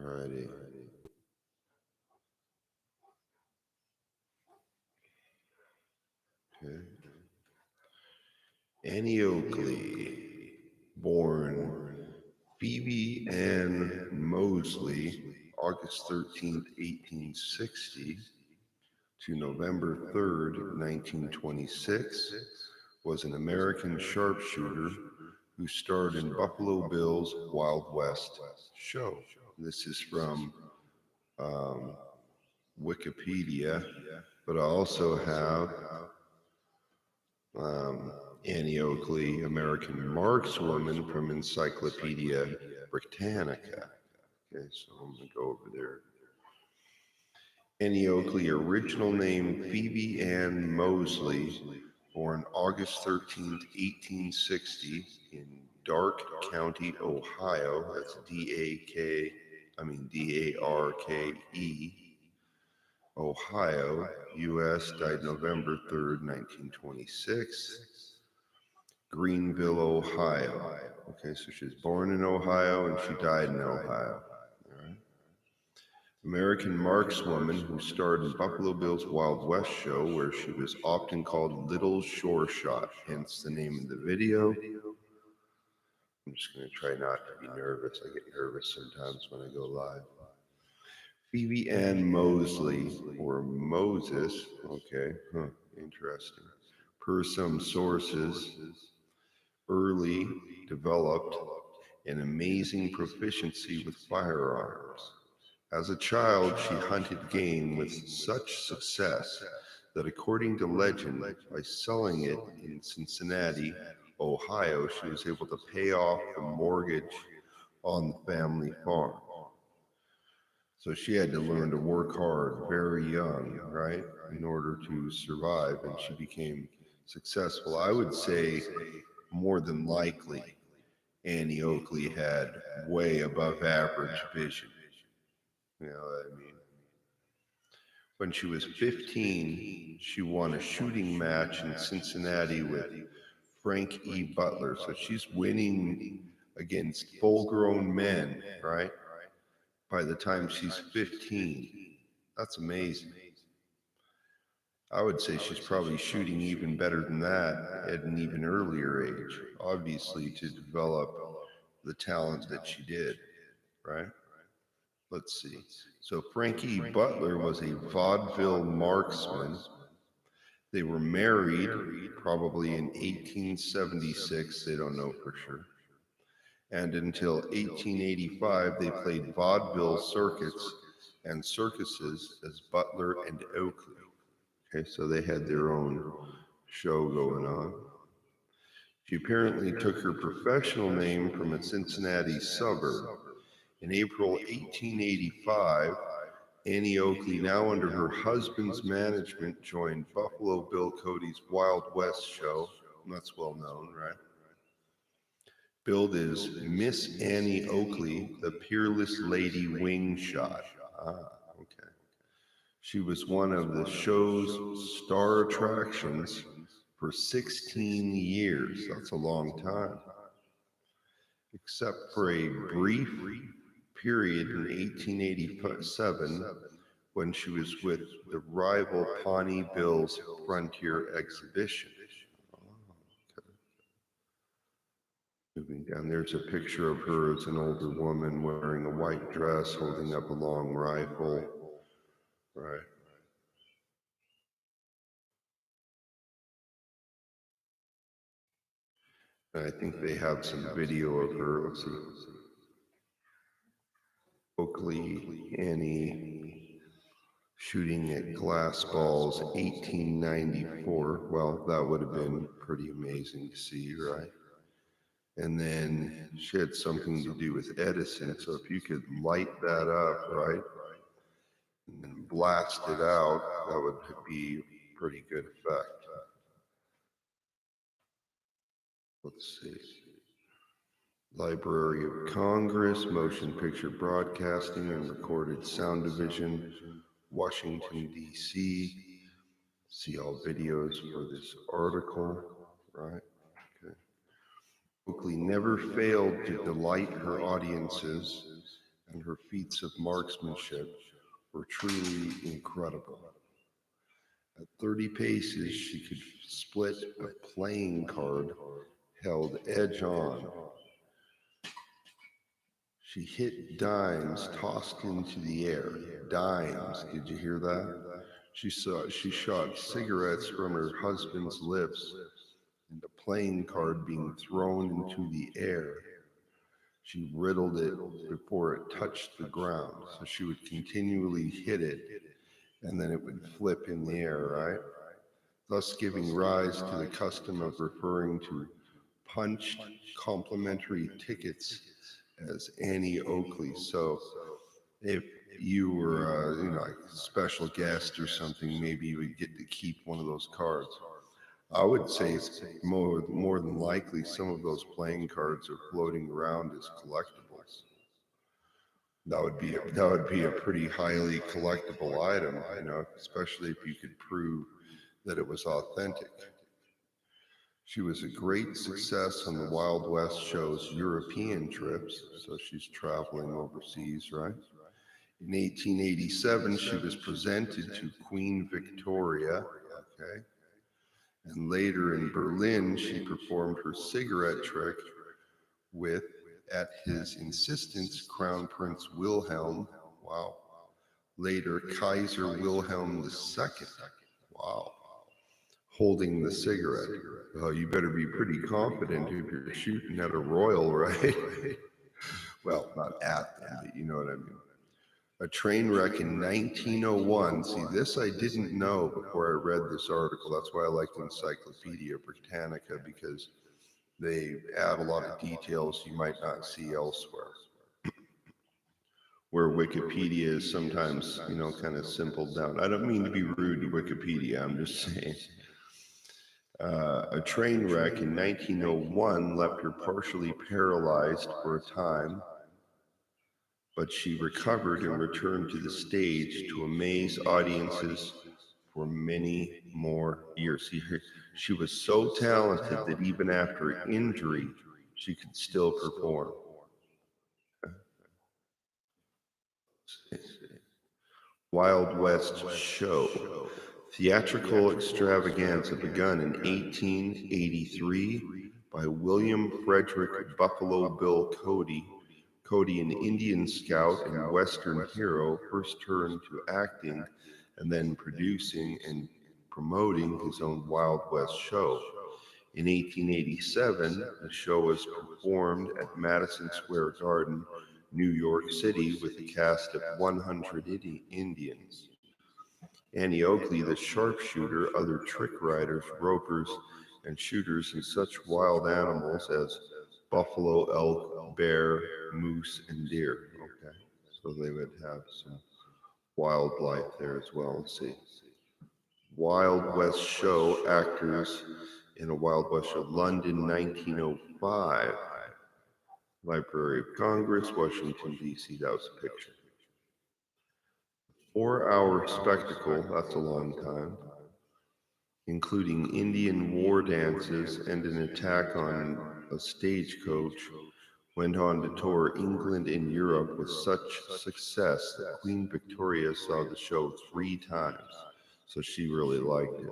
Alrighty. Okay. Annie Oakley, born Phoebe Ann Mosley, August 13th, 1860 to November 3rd, 1926, was an American sharpshooter who starred in Buffalo Bill's Wild West show. This is from um, Wikipedia, but I also have um, Annie Oakley, American Markswoman from Encyclopedia Britannica. Okay, so I'm going to go over there. Annie Oakley, original name Phoebe Ann Mosley, born August 13th, 1860, in Darke County, Ohio. That's D-A-R-K-E, Ohio, U.S., died November 3rd, 1926. Greenville, Ohio. Okay, so she was born in Ohio and she died in Ohio. All right. American markswoman who starred in Buffalo Bill's Wild West show, where she was often called Little Sure Shot, hence the name of the video. I'm just going to try not to be nervous. I get nervous sometimes when I go live. Phoebe Ann Mosley, or Moses, okay, interesting. Per some sources, early developed an amazing proficiency with firearms. As a child, she hunted game with such success that, according to legend, by selling it in Cincinnati, Ohio, she was able to pay off the mortgage on the family farm. So she had to learn to work hard very young, right, in order to survive, and she became successful. I would say more than likely Annie Oakley had way above average vision. You know what I mean? When she was 15, she won a shooting match in Cincinnati with Frank E. Butler. So she's winning against full-grown men, right? By the time she's 15. That's amazing. I would say she's probably shooting even better than that at an even earlier age, obviously, to develop the talent that she did, right? Let's see. So Frankie Butler was a vaudeville marksman. They were married probably in 1876. They don't know for sure. And until 1885, they played vaudeville circuits and circuses as Butler and Oakley. Okay, so they had their own show going on. She apparently took her professional name from a Cincinnati suburb. In April 1885, Annie Oakley, now under her husband's management, joined Buffalo Bill Cody's Wild West show. That's well known, right? Billed as Miss Annie Oakley, the Peerless Lady Wing Shot. Okay. She was one of the show's star attractions for 16 years. That's a long time. Except for a brief period in 1887 when she was with the rival Pawnee Bill's Frontier Exhibition. Moving down, there's a picture of her as an older woman wearing a white dress, holding up a long rifle. Right. And I think they have some video of her. Let's see. Oakley, Annie, shooting at glass balls, 1894. Well, that would have been pretty amazing to see, right? And then she had something to do with Edison. So if you could light that up, right, and then blast it out, that would be a pretty good effect. Let's see. Library of Congress, Motion Picture Broadcasting and Recorded Sound Division, Washington, D.C. See all videos for this article, right? Oakley never failed to delight her audiences, and her feats of marksmanship were truly incredible. At 30 paces, she could split a playing card held edge on. She hit dimes tossed into the air. Dimes, did you hear that? She shot cigarettes from her husband's lips and a playing card being thrown into the air. She riddled it before it touched the ground. So she would continually hit it and then it would flip in the air, right? Thus giving rise to the custom of referring to punched complimentary tickets as Annie Oakley. So if you were, like a special guest or something, maybe you would get to keep one of those cards. I would say it's more than likely some of those playing cards are floating around as collectibles. That would be a pretty highly collectible item, especially if you could prove that it was authentic. She was a great success on the Wild West show's European trips, so she's traveling overseas, right? In 1887, she was presented to Queen Victoria, okay? And later in Berlin, she performed her cigarette trick with, at his insistence, Crown Prince Wilhelm, wow. Later, Kaiser Wilhelm II, wow, holding the cigarette. Oh, you better be pretty confident if you're shooting at a royal, right? Well, not at them, but you know what I mean. A train wreck in 1901. See, this I didn't know before I read this article. That's why I liked Encyclopedia Britannica, because they add a lot of details you might not see elsewhere. Where Wikipedia is sometimes, kind of simpled down. I don't mean to be rude to Wikipedia, I'm just saying. A train wreck in 1901 left her partially paralyzed for a time, but she recovered and returned to the stage to amaze audiences for many more years. See, she was so talented that even after injury, she could still perform. Wild West Show. Theatrical extravaganza begun in 1883 by William Frederick Buffalo Bill Cody. Cody, an Indian scout and Western hero, first turned to acting and then producing and promoting his own Wild West show. In 1887, the show was performed at Madison Square Garden, New York City, with a cast of 100 Indians. Annie Oakley, the sharpshooter, other trick riders, ropers, and shooters in such wild animals as buffalo, elk, bear, moose, and deer. Okay, so they would have some wildlife there as well. Let's see. Wild West Show, actors in a Wild West Show, London, 1905. Library of Congress, Washington, D.C. That was a picture. 4-hour spectacle, that's a long time, including Indian war dances and an attack on a stagecoach, went on to tour England and Europe with such success that Queen Victoria saw the show 3 times, so she really liked it.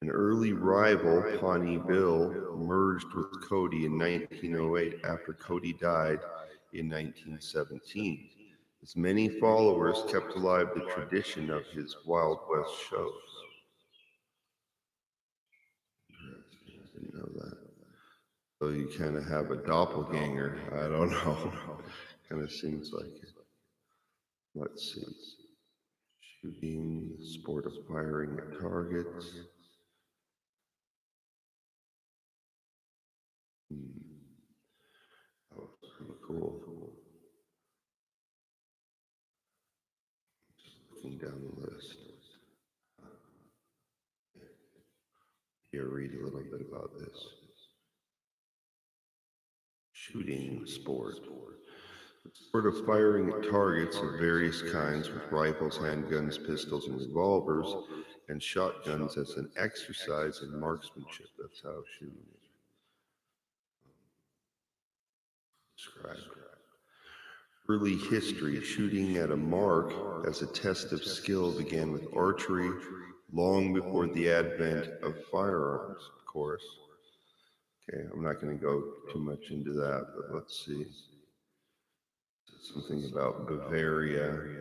An early rival, Pawnee Bill, merged with Cody in 1908 after Cody died in 1917. His many followers kept alive the tradition of his Wild West shows. I didn't know that. So you kind of have a doppelganger. I don't know. Kind of seems like it. Let's see. Shooting, sport of firing at targets. That was pretty cool. Just looking down the list. Here, read a little bit about this. Shooting sport. The sport of firing at targets of various kinds with rifles, handguns, pistols, and revolvers, and shotguns as an exercise in marksmanship. That's how shooting is described. Early history, shooting at a mark as a test of skill began with archery long before the advent of firearms, of course. Okay, I'm not going to go too much into that, but let's see. Something about Bavaria.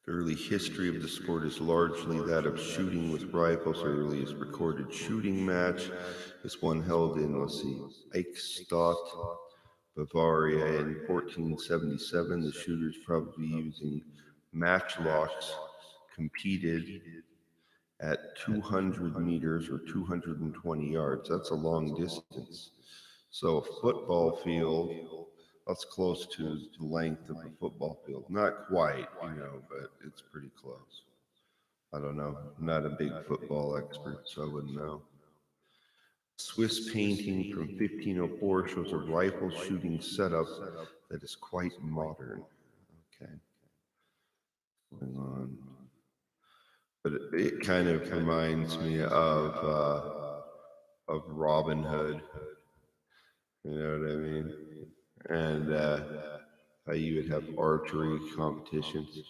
The early history of the sport is largely that of shooting with rifles. The earliest recorded shooting match is one held in, Eichstatt, Bavaria in 1477. The shooters, probably using matchlocks, competed at 200 meters or 220 yards. That's a long distance. So a football field, that's close to the length of a football field. Not quite, but it's pretty close. I don't know. I'm not a big football expert, so I wouldn't know. Swiss painting from 1504 shows a rifle shooting setup that is quite modern. Okay. Going on. But it kind of reminds me of Robin Hood. You know what I mean? And how you would have archery competitions.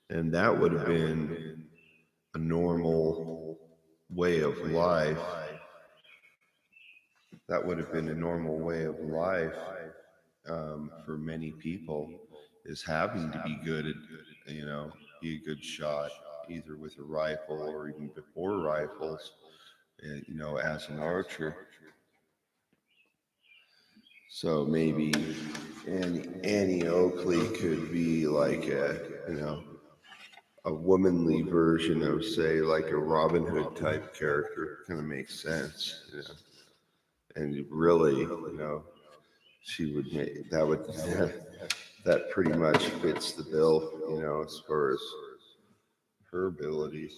And that would have been a normal way of life. That would have been a normal way of life for many people, is having to be good at, be a good shot, either with a rifle or even before rifles, as an archer. So maybe Annie Oakley could be like a womanly version of, say, like a Robin Hood type character. Kind of makes sense, And really, she would make that pretty much fits the bill, as far as her abilities.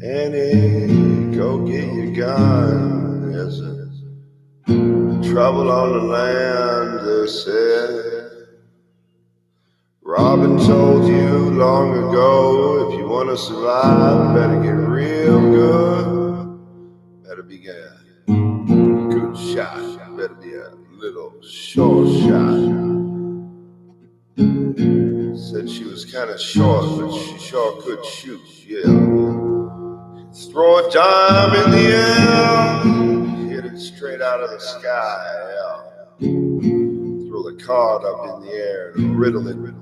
Annie, go get your gun. There's a trouble on the land, they said. Robin told you long ago, if you want to survive, better get real good. Better be a good shot. Better be a little short shot. Said she was kind of short, but she sure could shoot, yeah. Throw a dime in the air, hit it straight out of the sky, yeah. Throw the card up in the air and riddle it with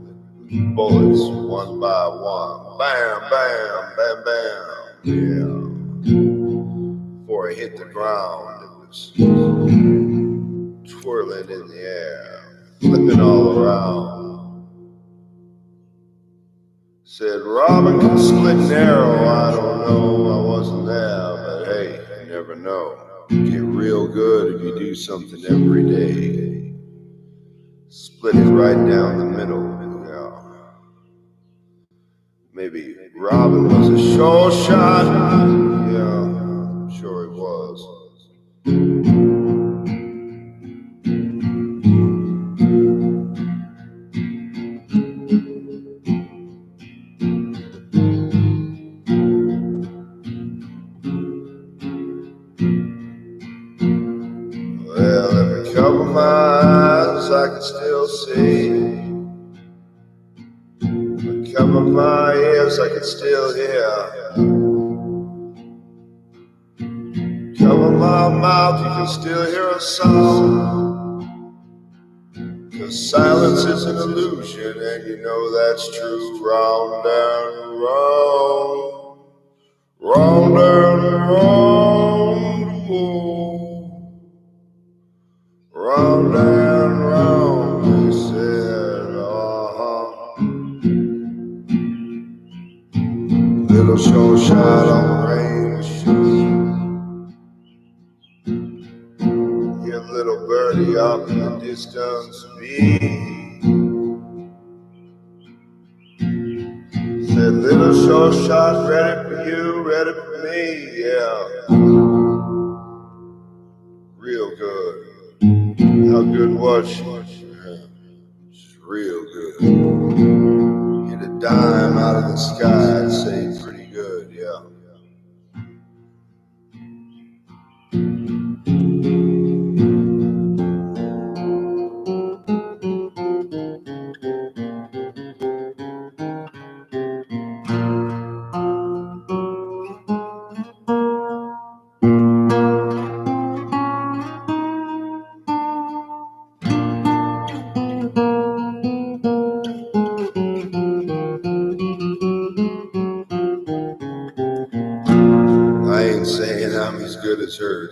bullets one by one. Bam, bam, bam, bam, yeah. Before it hit the ground, it was twirling in the air, flipping all around. Said Robin can split an arrow, I don't know, I wasn't there, but hey, you never know. Get real good if you do something every day. Split it right down the middle, yeah. Maybe Robin was a sure shot, yeah, I'm sure he was. Well, if I cover my eyes, I can still see. If I cover my ears, I can still hear. Cover my mouth, you can still hear a sound. 'Cause silence is an illusion, and you know that's true. Round and round, round and round, whoa. Round and round, they said, Little short shot on the range. Hear a little birdie up in the distance beat. Said, little short shot, ready for you, ready for me, yeah. Real good. How good was she? She's real good. Hit a dime out of the sky, I'd say pretty good, yeah.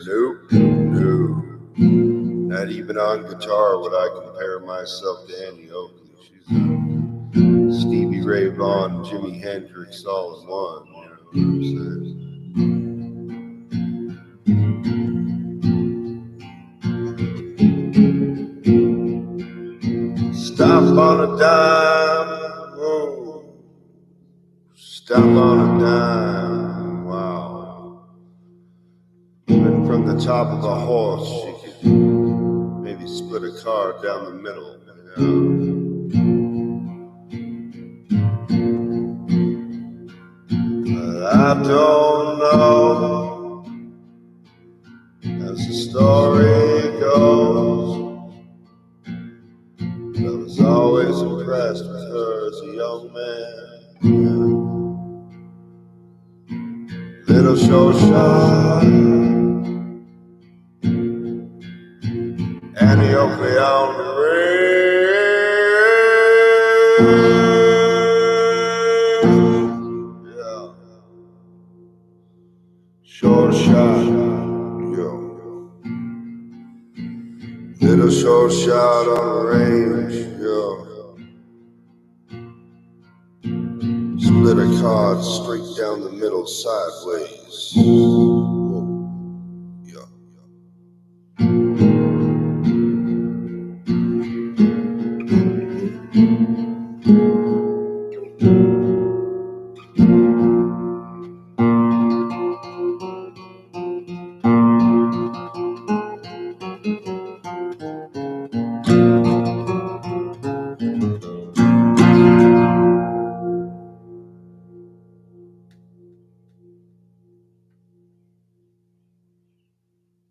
nope, no. Not even on guitar would I compare myself to Annie Oakley. She's Stevie Ray Vaughan, Jimi Hendrix all in one. You know what I'm saying? Stop on a dime, whoa. Stop on a dime, wow. Even from the top of a horse, she could maybe split a car down the middle. I don't know, as the story goes, but I was always impressed with her as a young man. Little show shot, Annie Oakley on the rail. Yeah. Short shot, yo. Little short shot on the range, yo. Split a card straight down the middle sideways.